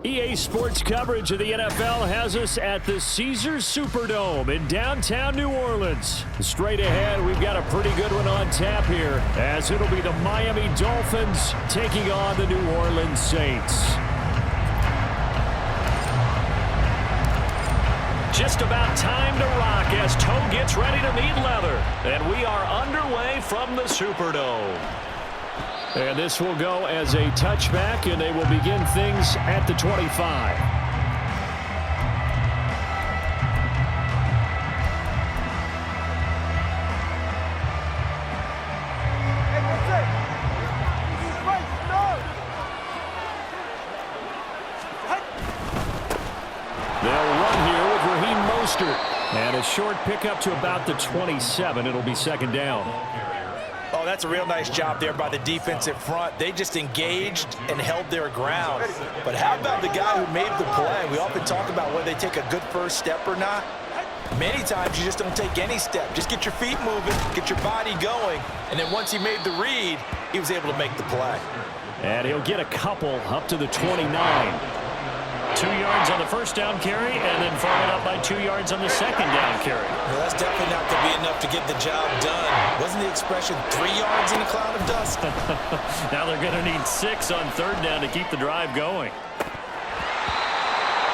EA Sports coverage of the NFL has us at the Caesars Superdome in downtown New Orleans. Straight ahead, we've got a pretty good one on tap here, as it'll be the Miami Dolphins taking on the New Orleans Saints. Just about time to rock as toe gets ready to meet leather. And we are underway from the Superdome. And this will go as a touchback, and they will begin things at the 25. And a short pickup to about the 27. It'll be second down. Oh, that's a real nice job there by the defensive front. They just engaged and held their ground. But how about the guy who made the play? We often talk about whether they take a good first step or not. Many times you just don't take any step. Just get your feet moving, get your body going, and then once he made the read, he was able to make the play. And he'll get a couple up to the 29. 2 yards on the first down carry, and then followed up by 2 yards on the second down carry. Well, that's definitely not going to be enough to get the job done. Wasn't the expression 3 yards in a cloud of dust? Now they're going to need 6 on third down to keep the drive going.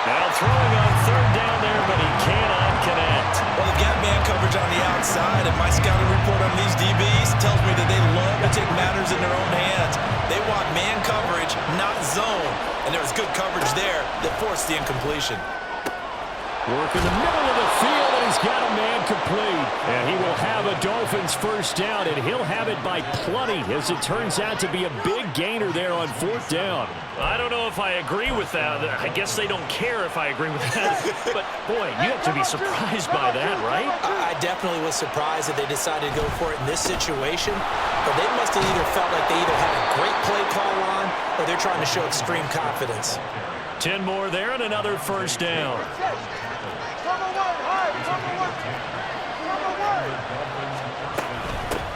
Now throwing on third down there, but he cannot connect. Well, they got man coverage on the outside, and my scouting report on these DBs tells me that they love to take matters in their own hands. They want man coverage, not zone. And there was good coverage there that forced the incompletion. Work in the middle of the field, and he's got a man complete. And he will have a Dolphins first down, and he'll have it by plenty, as it turns out to be a big gainer there on fourth down. I don't know if I agree with that. I guess they don't care if I agree with that. But, boy, you have to be surprised by that, right? I definitely was surprised that they decided to go for it in this situation. But they must have either felt like they either had a great play call on, or they're trying to show extreme confidence. 10 more there and another first down.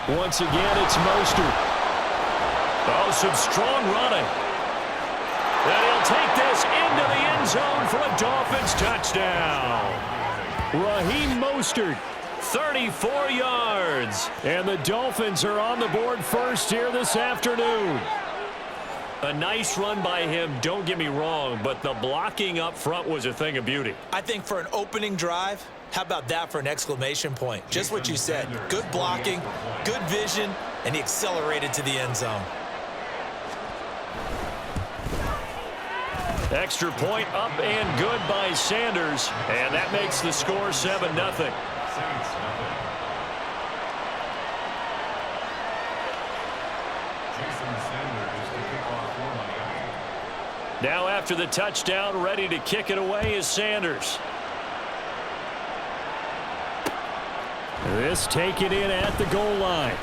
Once again, it's Mostert. Oh, some strong running. And he'll take this into the end zone for a Dolphins touchdown. Raheem Mostert, 34 yards. And the Dolphins are on the board first here this afternoon. A nice run by him, don't get me wrong, but the blocking up front was a thing of beauty. I think for an opening drive, how about that for an exclamation point? Just what you said. Good blocking, good vision, and he accelerated to the end zone. Extra point up and good by Sanders, and that makes the score 7-0. Now after the touchdown, ready to kick it away is Sanders. This taken in at the goal line.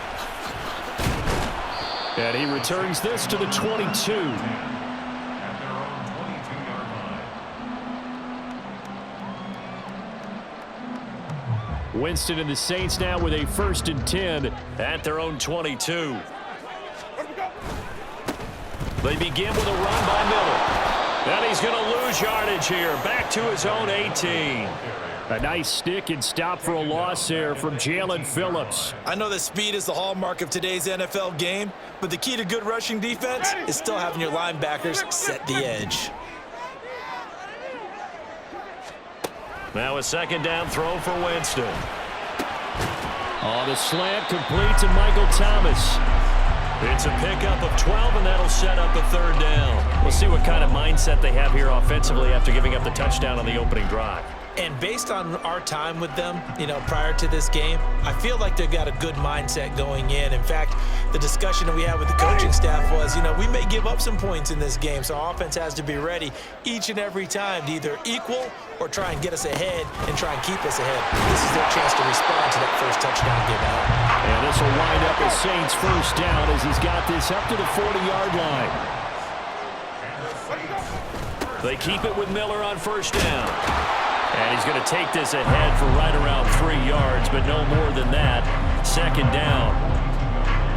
And he returns this to the 22. Winston and the Saints now with a 1st and 10 at their own 22. They begin with a run by Miller. And he's going to lose yardage here. Back to his own 18. A nice stick and stop for a loss there from Jalen Phillips. I know that speed is the hallmark of today's NFL game, but the key to good rushing defense is still having your linebackers set the edge. Now a second down throw for Winston. On the slant, complete to Michael Thomas. It's a pickup of 12, and that'll set up a third down. We'll see what kind of mindset they have here offensively after giving up the touchdown on the opening drive. And based on our time with them, prior to this game, I feel like they've got a good mindset going in. In fact, the discussion that we had with the coaching staff was, we may give up some points in this game, so our offense has to be ready each and every time to either equal or try and get us ahead and try and keep us ahead. This is their chance to respond to that first touchdown given up. And this will wind up a Saints first down as he's got this up to the 40-yard line. They keep it with Miller on first down. And he's going to take this ahead for right around 3 yards, but no more than that. Second down.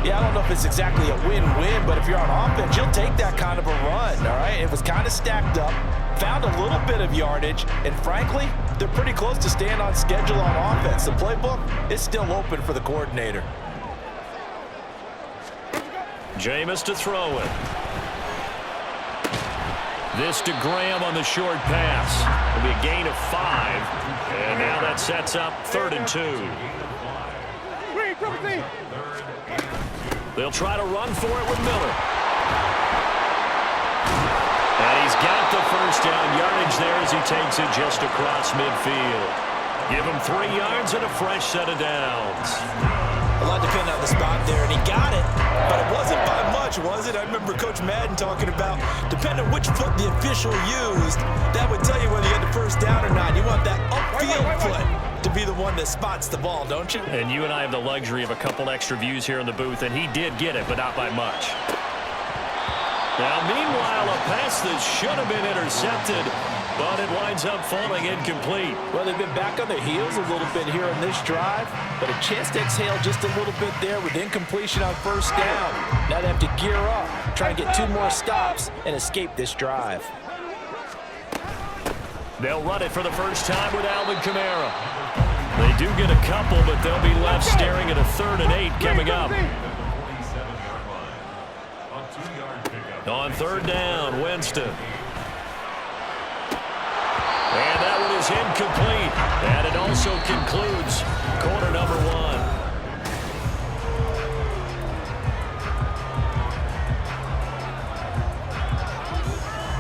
Yeah, I don't know if it's exactly a win-win, but if you're on offense, you'll take that kind of a run, all right? It was kind of stacked up, found a little bit of yardage, and frankly, they're pretty close to staying on schedule on offense. The playbook is still open for the coordinator. Jameis to throw it. This to Graham on the short pass. It'll be a gain of 5. And now that sets up 3rd and 2. They'll try to run for it with Miller. And he's got the first down yardage there as he takes it just across midfield. Give him 3 yards and a fresh set of downs. A lot depending on the spot there, and he got it, but it wasn't by much, was it? I remember Coach Madden talking about, depending on which foot the official used, that would tell you whether you had the first down or not. You want that upfield foot to be the one that spots the ball, don't you? And you and I have the luxury of a couple extra views here in the booth, and he did get it, but not by much. Now, meanwhile, a pass that should have been intercepted, but it winds up falling incomplete. Well, they've been back on their heels a little bit here on this drive, but a chance to exhale just a little bit there with incompletion on first down. Now they have to gear up, try and get 2 more stops, and escape this drive. They'll run it for the first time with Alvin Kamara. They do get a couple, but they'll be left staring at a 3rd and 8 coming up. On 3rd down, Winston. And that one is incomplete. And it also concludes quarter number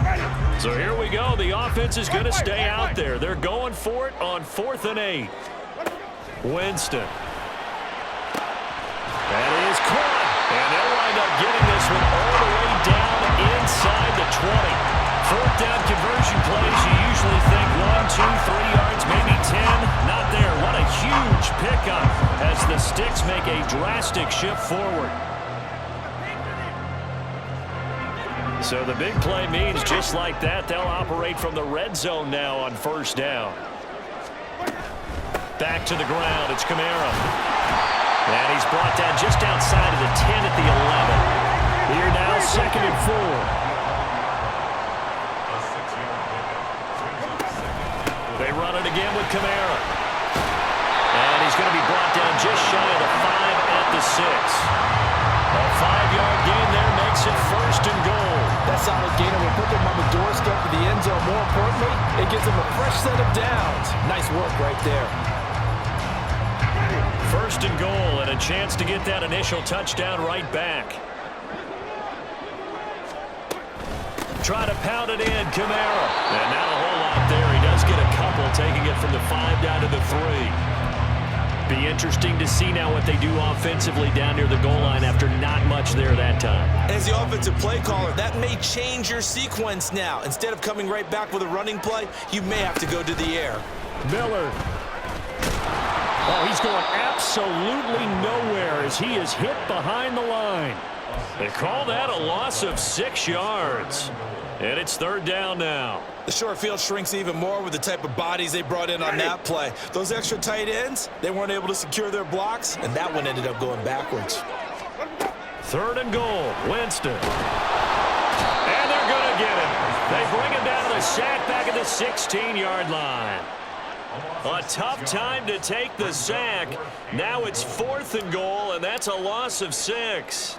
1. So here we go. The offense is going to stay out there. They're going for it on 4th and 8. Winston. That is caught. And they'll wind up getting this one all the way down inside the 20. 4th down conversion plays, you usually think 1, 2, 3 yards, maybe 10. Not there. What a huge pickup as the Sticks make a drastic shift forward. So the big play means just like that, they'll operate from the red zone now on 1st down. Back to the ground. It's Kamara. And he's brought down just outside of the 10 at the 11. Here now, 2nd and 4. They run it again with Kamara. And he's going to be brought down just shy of the 5 at the 6. A 5-yard gain there makes it 1st and goal. That solid gain will put them on the doorstep of the end zone. More importantly, it gives them a fresh set of downs. Nice work right there. 1st and goal and a chance to get that initial touchdown right back. Try to pound it in, Kamara. And not a whole lot there. He does get a couple, taking it from the 5 down to the 3. Be interesting to see now what they do offensively down near the goal line after not much there that time. As the offensive play caller, that may change your sequence now. Instead of coming right back with a running play, you may have to go to the air. Miller. Oh, he's going absolutely nowhere as he is hit behind the line. They call that a loss of 6 yards. And it's 3rd down now. The short field shrinks even more with the type of bodies they brought in on that play. Those extra tight ends, they weren't able to secure their blocks, and that one ended up going backwards. 3rd and goal, Winston. And they're going to get it. They bring him down to the sack back at the 16-yard line. A tough time to take the sack. Now it's 4th and goal, and that's a loss of 6.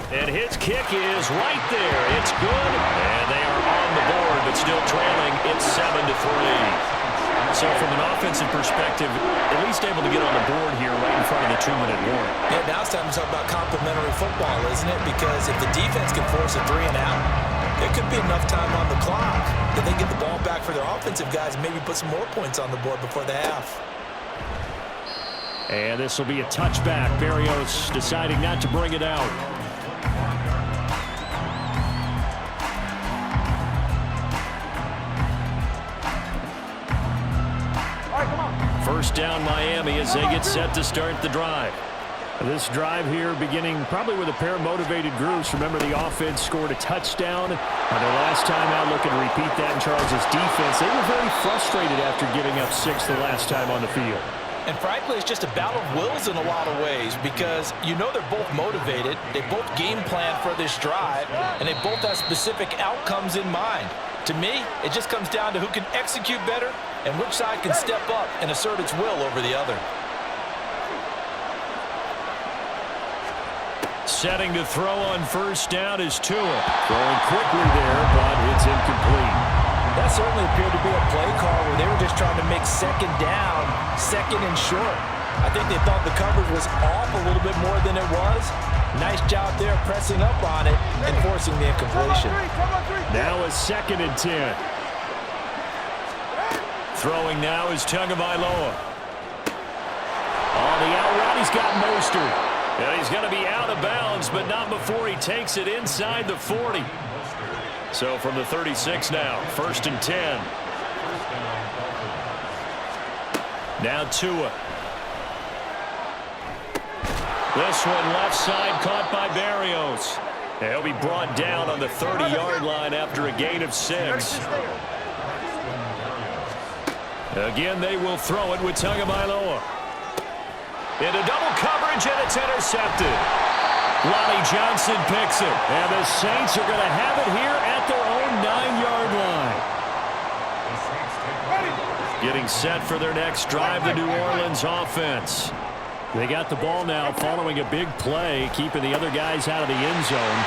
And his kick is right there. It's good, and they are on the board, but still trailing. It's 7-3. So from an offensive perspective, at least able to get on the board here right in front of the 2-minute warning. Yeah, now it's time to talk about complementary football, isn't it? Because if the defense can force a 3 and out, there could be enough time on the clock that they get the ball back for their offensive guys and maybe put some more points on the board before the half. And this will be a touchback. Berrios deciding not to bring it out. First down Miami as they get set to start the drive. This drive here beginning probably with a pair of motivated groups. Remember, the offense scored a touchdown on their last time out. Looking to repeat that in Charles' defense. They were very frustrated after giving up 6 the last time on the field. And frankly, it's just a battle of wills in a lot of ways because you know they're both motivated, they both game plan for this drive, and they both have specific outcomes in mind. To me, it just comes down to who can execute better and which side can step up and assert its will over the other. Setting to throw on first down is Tua. Throwing quickly there, but it's incomplete. That certainly appeared to be a play call where they were just trying to make second down, second and short. I think they thought the coverage was off a little bit more than it was. Nice job there pressing up on it and forcing the incompletion. Now a 2nd and 10. Throwing now is Tagovailoa. On the out route, he's got Mostert. And he's going to be out of bounds, but not before he takes it inside the 40. So from the 36 now, 1st and 10. Now Tua. This one left side caught by Barrios. And he'll be brought down on the 30-yard line after a gain of 6. Again, they will throw it with Tagovailoa. Into double coverage, and it's intercepted. Lonnie Johnson picks it, and the Saints are going to have it here at their own 9-yard line. Getting set for their next drive, the New Orleans offense. They got the ball now following a big play, keeping the other guys out of the end zone.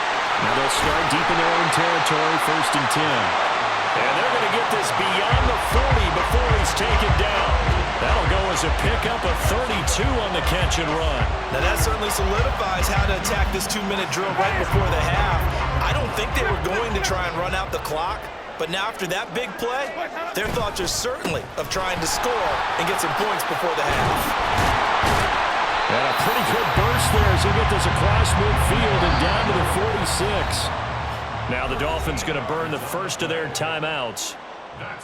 Now they'll start deep in their own territory, 1st and 10. And they're going to get this beyond the 40 before he's taken down. That'll go as a pickup of 32 on the catch and run. Now that certainly solidifies how to attack this 2-minute drill right before the half. I don't think they were going to try and run out the clock, but now after that big play, their thoughts are certainly of trying to score and get some points before the half. And a pretty good burst there as he gets this across midfield and down to the 46. Now the Dolphins going to burn the first of their timeouts,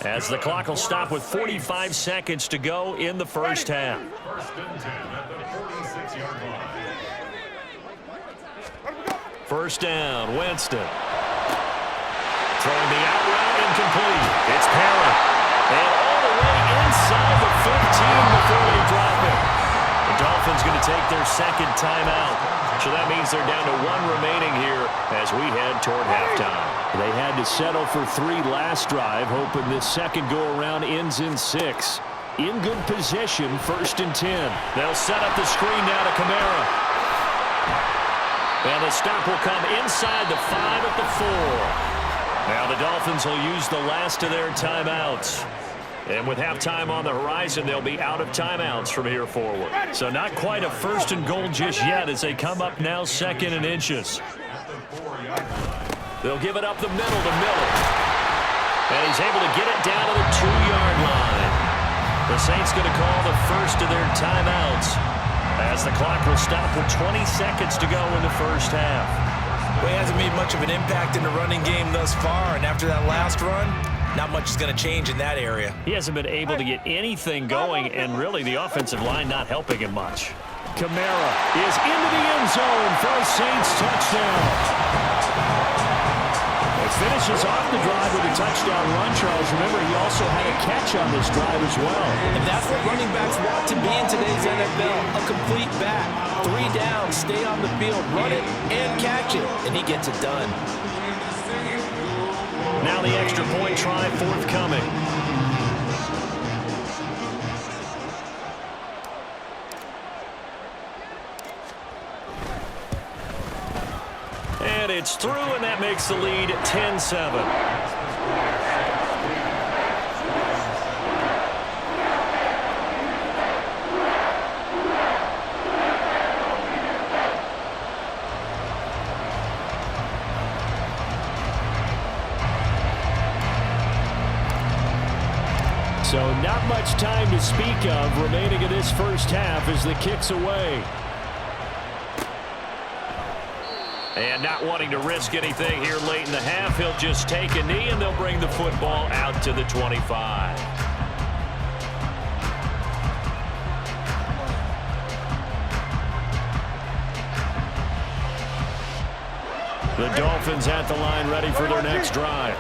as the clock will stop with 45 seconds to go in the first half. 1st and 10 at the 46-yard line. First down, Winston. Throwing the out route, incomplete. It's Parrott. And all the way inside the 15 before they drop it. The Dolphins going to take their 2nd timeout. So that means they're down to 1 remaining here as we head toward halftime. They had to settle for 3 last drive, hoping this second go-around ends in 6. In good position, 1st and 10. They'll set up the screen now to Kamara. And the stop will come inside the 5 at the 4. Now the Dolphins will use the last of their timeouts. And with halftime on the horizon, they'll be out of timeouts from here forward. So not quite a 1st and goal just yet as they come up now 2nd and inches. They'll give it up the middle to Miller. And he's able to get it down to the 2-yard line. The Saints going to call the first of their timeouts as the clock will stop with 20 seconds to go in the first half. Well, he hasn't made much of an impact in the running game thus far, and after that last run, not much is going to change in that area. He hasn't been able to get anything going, and really the offensive line not helping him much. Kamara is into the end zone for a Saints touchdown. It finishes off the drive with a touchdown run, Charles. Remember, he also had a catch on this drive as well. And that's what running backs want to be in today's NFL, a complete back. 3 down, stay on the field, run it, and catch it, and he gets it done. Now the extra point try forthcoming. And it's through, and that makes the lead 10-7. So not much time to speak of remaining in this first half as the kick's away. And not wanting to risk anything here late in the half, he'll just take a knee and they'll bring the football out to the 25. The Dolphins at the line ready for their next drive.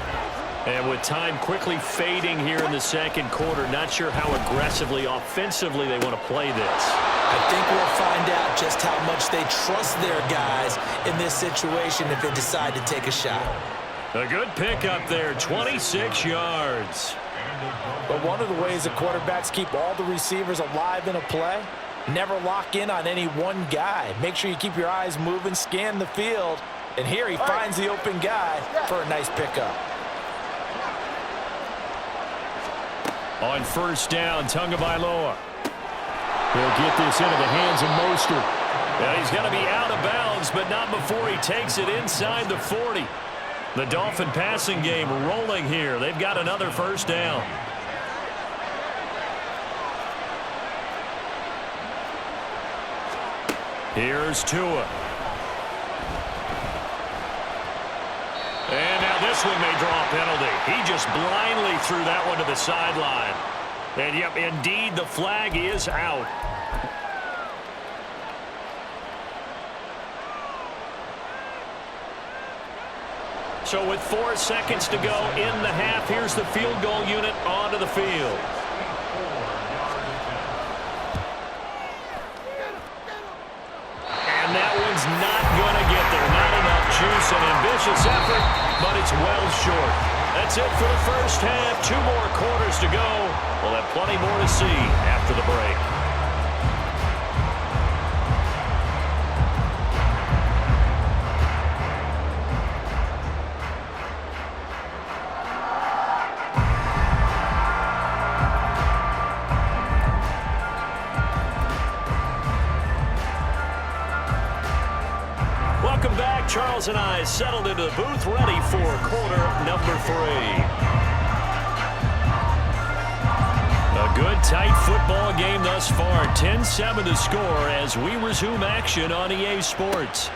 And with time quickly fading here in the second quarter, not sure how aggressively, offensively they want to play this. I think we'll find out just how much they trust their guys in this situation if they decide to take a shot. A good pickup there, 26 yards. But one of the ways the quarterbacks keep all the receivers alive in a play, never lock in on any one guy. Make sure you keep your eyes moving, scan the field, and here he finds the open guy for a nice pickup. On first down, Tagovailoa. He'll get this into the hands of Mostert. Yeah, he's going to be out of bounds, but not before he takes it inside the 40. The Dolphin passing game rolling here. They've got another first down. Here's Tua. And now this one may draw a penalty. He just blindly threw that one to the sideline. And, yep, indeed, the flag is out. So with 4 seconds to go in the half, here's the field goal unit onto the field. And that one's not going to get there. Not enough juice, an ambitious effort, but it's well short. That's it for the first half. 2 more quarters to go. We'll have plenty more to see after the break. Welcome back. Charles and I settled into the booth, ready for quarter number 3. A good, tight football game thus far. 10-7 to score as we resume action on EA Sports.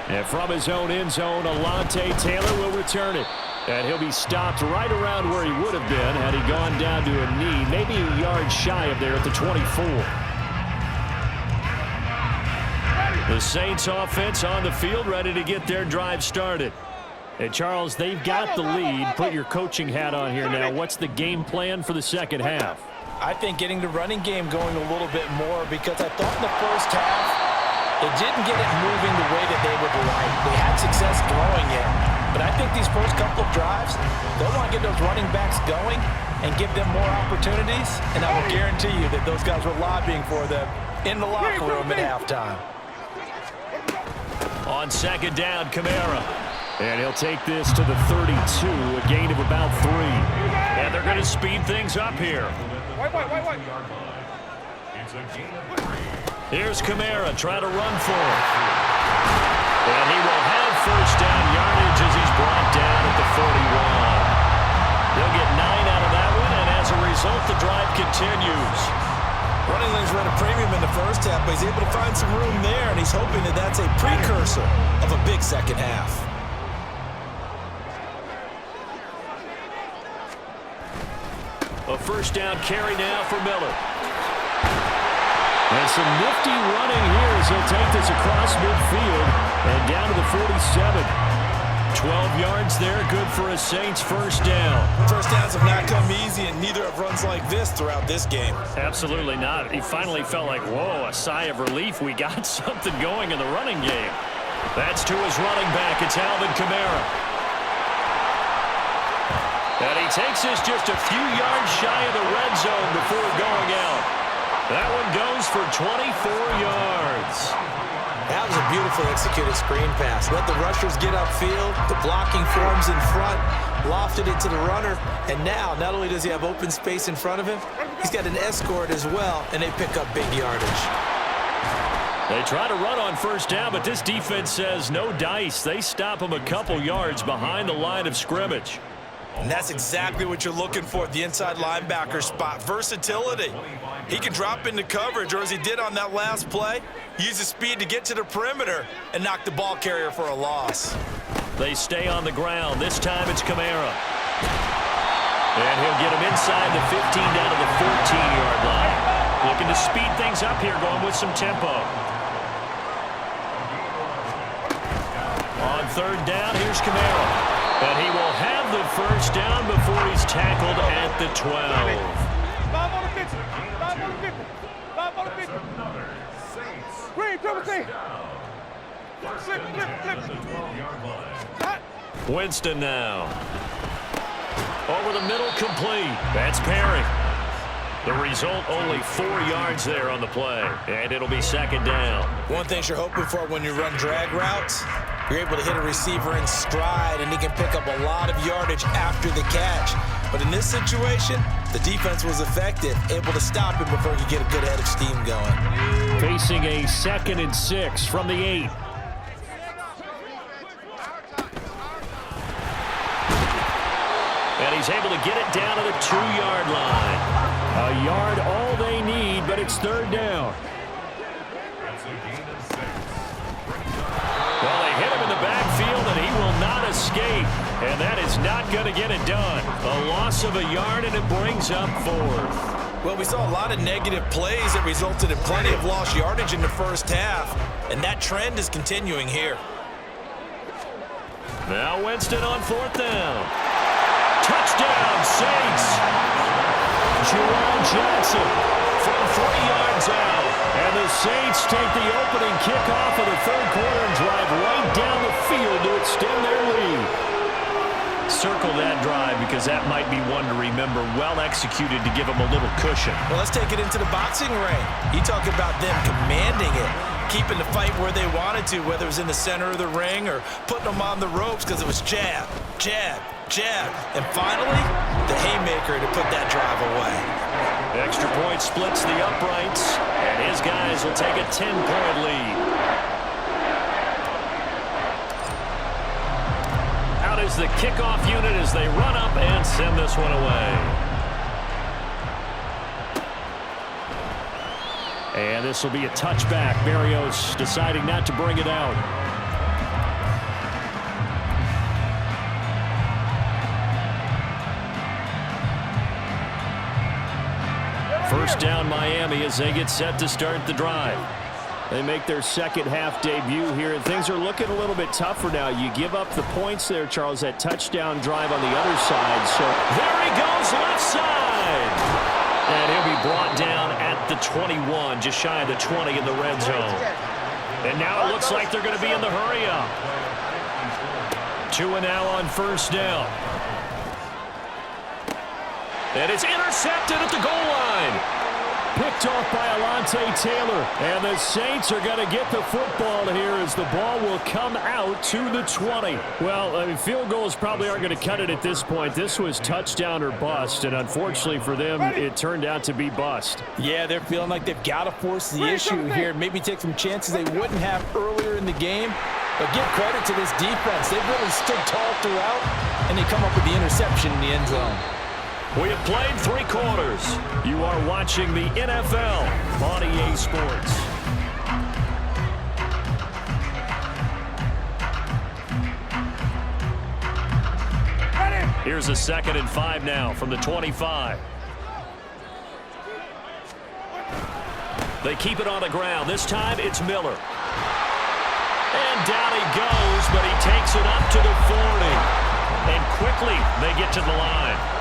And from his own end zone, Alontae Taylor will return it. And he'll be stopped right around where he would have been had he gone down to a knee, maybe a yard shy of there at the 24. The Saints offense on the field, ready to get their drive started. And Charles, they've got the lead. Put your coaching hat on here now. What's the game plan for the second half? I think getting the running game going a little bit more, because I thought in the first half they didn't get it moving the way that they would like. They had success throwing it, but I think these first couple of drives, they'll want to get those running backs going and give them more opportunities, and I will guarantee you that those guys were lobbying for them in the locker room at halftime. On second down, Kamara. And he'll take this to the 32, a gain of about 3. And they're going to speed things up here. Here's Kamara trying to run for it. And he will have first down yardage as he's brought down at the 41. He'll get 9 out of that one, and as a result, the drive continues. Running lanes were at a premium in the first half, but he's able to find some room there, and he's hoping that that's a precursor of a big second half. A first down carry now for Miller. And some nifty running here as he'll take this across midfield and down to the 47. 12 yards there, good for a Saints first down. First downs have not come easy, and neither have runs like this throughout this game. Absolutely not. He finally felt like, whoa, a sigh of relief. We got something going in the running game. That's to his running back. It's Alvin Kamara. And he takes this just a few yards shy of the red zone before going out. That one goes for 24 yards. That was a beautiful executed screen pass. Let the rushers get upfield. The blocking forms in front. Lofted it to the runner. And now, not only does he have open space in front of him, he's got an escort as well, and they pick up big yardage. They try to run on first down, but this defense says no dice. They stop him a couple yards behind the line of scrimmage. And that's exactly what you're looking for at the inside linebacker spot. Versatility. He can drop into coverage, or as he did on that last play, use his speed to get to the perimeter and knock the ball carrier for a loss. They stay on the ground. This time it's Kamara. And he'll get him inside the 15 down to the 14-yard line. Looking to speed things up here, going with some tempo. On third down, here's Kamara. And he will have the first down before he's tackled at the 12. 5 on the 50. 5 on the 50. 5 on the 50. Green, double team. Flip. Winston now. Over the middle, complete. That's Perry. The result, only 4 yards there on the play. And it'll be second down. One thing you're hoping for when you run drag routes, you're able to hit a receiver in stride, and he can pick up a lot of yardage after the catch. But in this situation, the defense was effective, able to stop him before he could get a good head of steam going. Facing a 2nd and 6 from the 8. And he's able to get it down to the 2-yard line. A yard all they need, but it's third down. Well, they hit him in the backfield, and he will not escape. And that is not going to get it done. A loss of a yard, and it brings up 4th. Well, we saw a lot of negative plays that resulted in plenty of lost yardage in the first half, and that trend is continuing here. Now Winston on 4th down. Touchdown, Saints. Jerome Johnson from 3 yards out. And the Saints take the opening kickoff of the third quarter and drive right down the field to extend their lead. Circle that drive because that might be one to remember. Well executed to give them a little cushion. Well, let's take it into the boxing ring. You talk about them commanding it, keeping the fight where they wanted to, whether it was in the center of the ring or putting them on the ropes because it was jab, jab, jab. And finally, the haymaker to put that drive away. Extra point splits the uprights, and his guys will take a 10-point lead. Out is the kickoff unit as they run up and send this one away. And this will be a touchback. Berrios deciding not to bring it out. First down Miami as they get set to start the drive. They make their second half debut here, and things are looking a little bit tougher now. You give up the points there, Charles, that touchdown drive on the other side. So there he goes, left side. And he'll be brought down at the 21, just shy of the 20 in the red zone. And now it looks like they're going to be in the hurry up. 2 and now on first down. And it's intercepted at the goal line. Picked off by Alontae Taylor. And the Saints are going to get the football here as the ball will come out to the 20. Well, I mean, field goals probably aren't going to cut it at this point. This was touchdown or bust, and unfortunately for them, it turned out to be bust. Yeah, they're feeling like they've got to force the issue here. Maybe take some chances they wouldn't have earlier in the game. But give credit to this defense. They've really stood tall throughout, and they come up with the interception in the end zone. We have played 3 quarters. You are watching the NFL on EA Sports. Here's a 2nd and 5 now from the 25. They keep it on the ground. This time it's Miller. And down he goes, but he takes it up to the 40. And quickly they get to the line.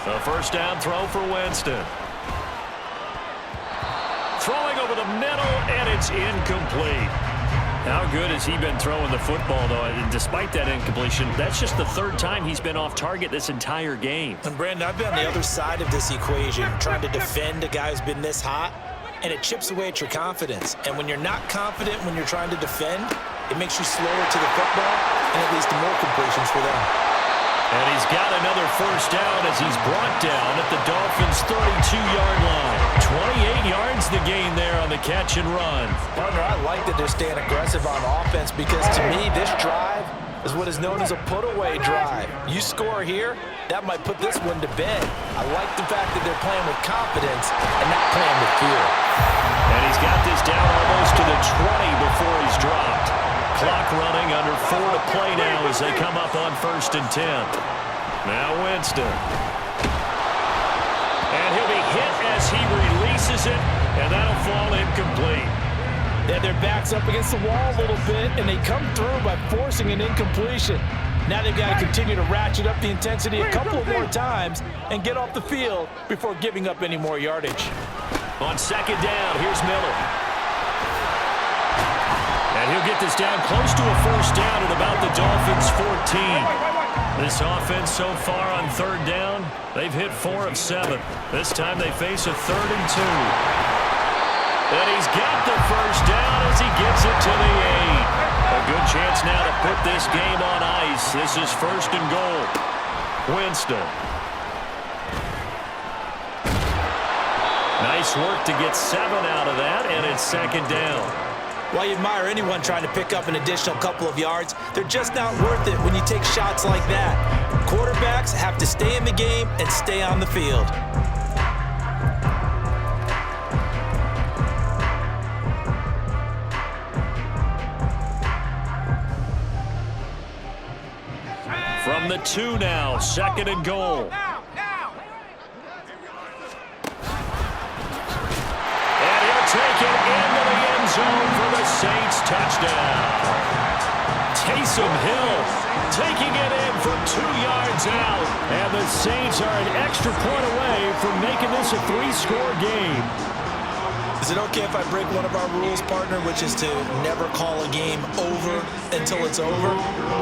A first down throw for Winston. Throwing over the middle, and it's incomplete. How good has he been throwing the football, though? And despite that incompletion, that's just the 3rd time he's been off target this entire game. And Brandon, I've been on the other side of this equation, trying to defend a guy who's been this hot, and it chips away at your confidence. And when you're not confident when you're trying to defend, it makes you slower to the football, and it leads to more completions for them. And he's got another first down as he's brought down at the Dolphins' 32-yard line. 28 yards the gain there on the catch and run. Partner, I like that they're staying aggressive on offense because to me, this drive is what is known as a put-away drive. You score here, that might put this one to bed. I like the fact that they're playing with confidence and not playing with fear. And he's got this down almost to the 20 before he's dropped. Clock running, under 4 to play now as they come up on 1st and 10. Now Winston. And he'll be hit as he releases it, and that'll fall incomplete. They had their backs up against the wall a little bit, and they come through by forcing an incompletion. Now they've got to continue to ratchet up the intensity a couple of more times and get off the field before giving up any more yardage. On second down, here's Miller. And he'll get this down close to a first down at about the Dolphins' 14. This offense so far on third down, they've hit 4 of 7. This time they face a 3rd and 2. And he's got the first down as he gets it to the 8. A good chance now to put this game on ice. This is 1st and goal. Winston. Nice work to get 7 out of that, and it's 2nd down. While you admire anyone trying to pick up an additional couple of yards, they're just not worth it when you take shots like that. Quarterbacks have to stay in the game and stay on the field. From the 2 now, 2nd and goal. And he'll take it into the end zone for the Saints touchdown. Taysom Hill taking it in from 2 yards out. And the Saints are an extra point away from making this a 3-score game. Is it okay if I break one of our rules, partner, which is to never call a game over until it's over?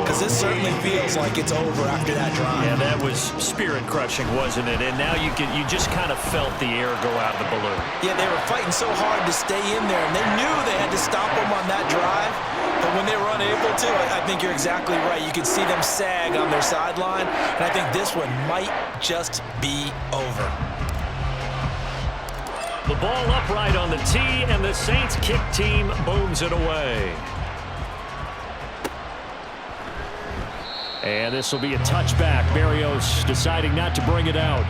Because this certainly feels like it's over after that drive. Yeah, that was spirit-crushing, wasn't it? And now you just kind of felt the air go out of the balloon. Yeah, they were fighting so hard to stay in there, and they knew they had to stop them on that drive. But when they were unable to, I think you're exactly right. You could see them sag on their sideline, and I think this one might just be over. The ball upright on the tee, and the Saints kick team booms it away. And this will be a touchback. Berrios deciding not to bring it out.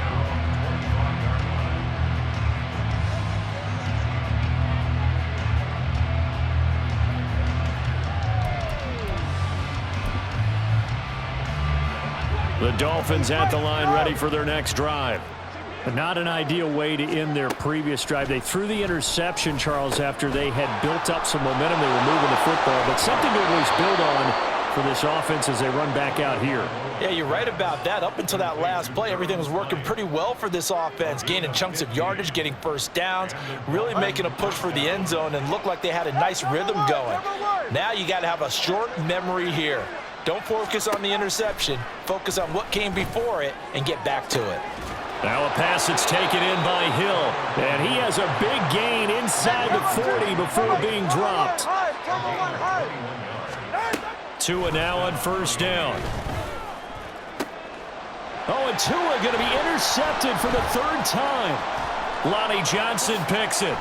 The Dolphins at the line, ready for their next drive. But not an ideal way to end their previous drive. They threw the interception, Charles, after they had built up some momentum. They were moving the football, but something to at least build on for this offense as they run back out here. Yeah, you're right about that. Up until that last play, everything was working pretty well for this offense, gaining chunks of yardage, getting first downs, really making a push for the end zone, and looked like they had a nice rhythm going. Now you got to have a short memory here. Don't focus on the interception. Focus on what came before it and get back to it. Now a pass that's taken in by Hill, and he has a big gain inside the 40 before being dropped. Tua now on first down. Oh, and Tua going to be intercepted for the 3rd time. Lonnie Johnson picks it.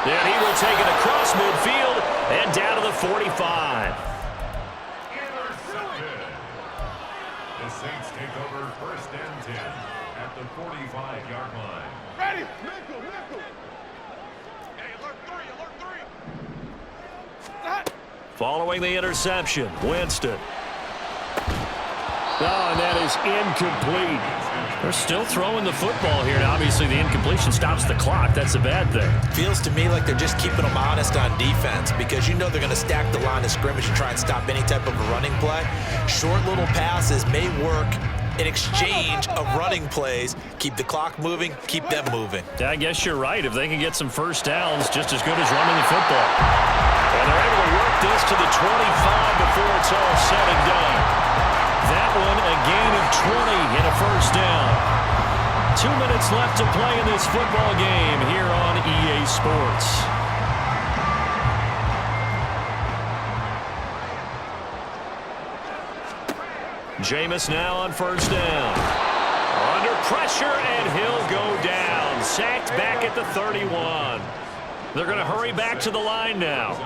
Then he will take it across midfield and down to the 45. The Saints take over 1st and 10 at the 45-yard line. Ready? Nickel. Hey, alert 3. Following the interception, Winston. Oh, and that is incomplete. They're still throwing the football here. Now, obviously, the incompletion stops the clock. That's a bad thing. Feels to me like they're just keeping them honest on defense because you know they're going to stack the line of scrimmage and try and stop any type of a running play. Short little passes may work in exchange of running plays. Keep the clock moving, keep them moving. I guess you're right. If they can get some first downs, just as good as running the football. And they're able to work this to the 25 before it's all said and done. That one, a gain of 20 and a first down. 2 minutes left to play in this football game here on EA Sports. Jameis now on first down. Under pressure, and he'll go down. Sacked back at the 31. They're going to hurry back to the line now.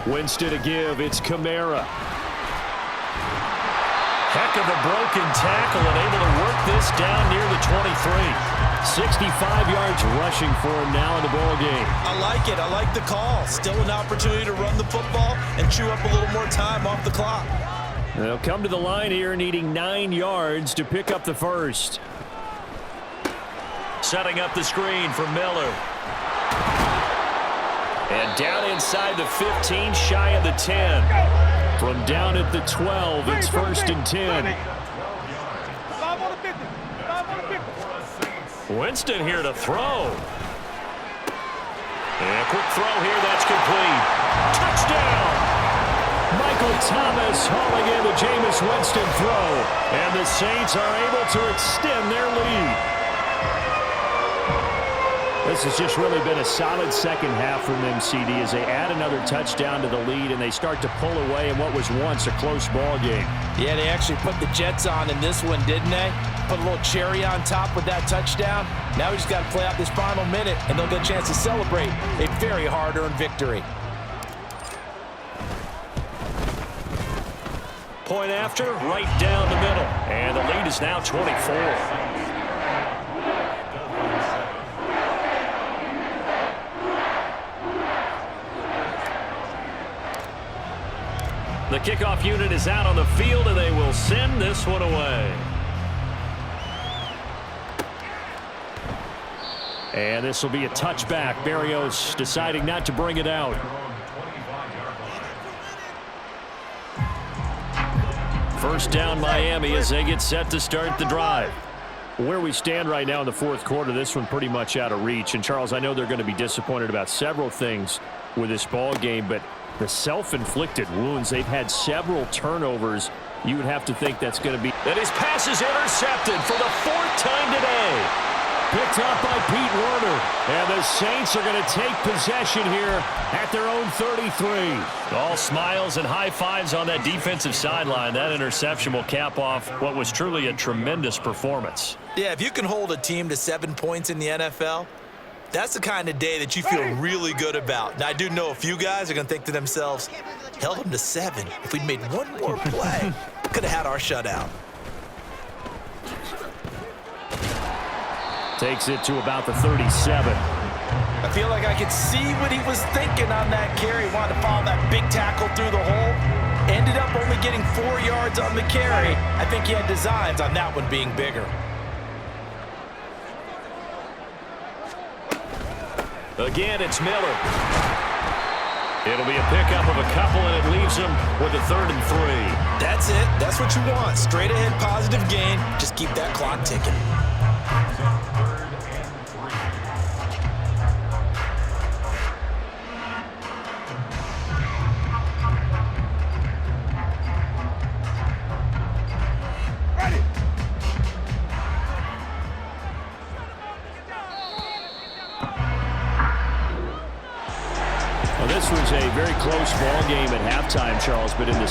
Winston to give. It's Kamara. Heck of a broken tackle and able to work this down near the 23. 65 yards rushing for him now in the ball game. I like it. I like the call. Still an opportunity to run the football and chew up a little more time off the clock. They'll come to the line here needing 9 yards to pick up the first. Setting up the screen for Miller. And down inside the 15, shy of the 10. From down at the 12, it's 1st and 10. Winston here to throw. And a quick throw here, that's complete. Touchdown! Michael Thomas hauling in the Jameis Winston throw. And the Saints are able to extend their lead. This has just really been a solid second half from them, CD, as they add another touchdown to the lead and they start to pull away in what was once a close ball game. Yeah, they actually put the Jets on in this one, didn't they? Put a little cherry on top with that touchdown. Now we just got to play out this final minute, and they'll get a chance to celebrate a very hard-earned victory. Point after, right down the middle. And the lead is now 24. The kickoff unit is out on the field, and they will send this one away. And this will be a touchback. Berrios deciding not to bring it out. First down Miami as they get set to start the drive. Where we stand right now in the fourth quarter, this one pretty much out of reach. And Charles, I know they're going to be disappointed about several things with this ball game, but the self-inflicted wounds, they've had several turnovers. You would have to think that's going to be. And his pass is intercepted for the 4th time today. Picked up by Pete Werner. And the Saints are going to take possession here at their own 33. All smiles and high fives on that defensive sideline. That interception will cap off what was truly a tremendous performance. Yeah, if you can hold a team to 7 points in the NFL, that's the kind of day that you feel really good about. Now, I do know a few guys are going to think to themselves, held them to 7. If we'd made one more play, could have had our shutout. Takes it to about the 37. I feel like I could see what he was thinking on that carry. He wanted to follow that big tackle through the hole. Ended up only getting 4 yards on the carry. I think he had designs on that one being bigger. Again, it's Miller. It'll be a pickup of a couple, and it leaves him with a 3rd and 3. That's it. That's what you want. Straight ahead positive gain. Just keep that clock ticking. Well, this was a very close ball game at halftime, Charles, but in the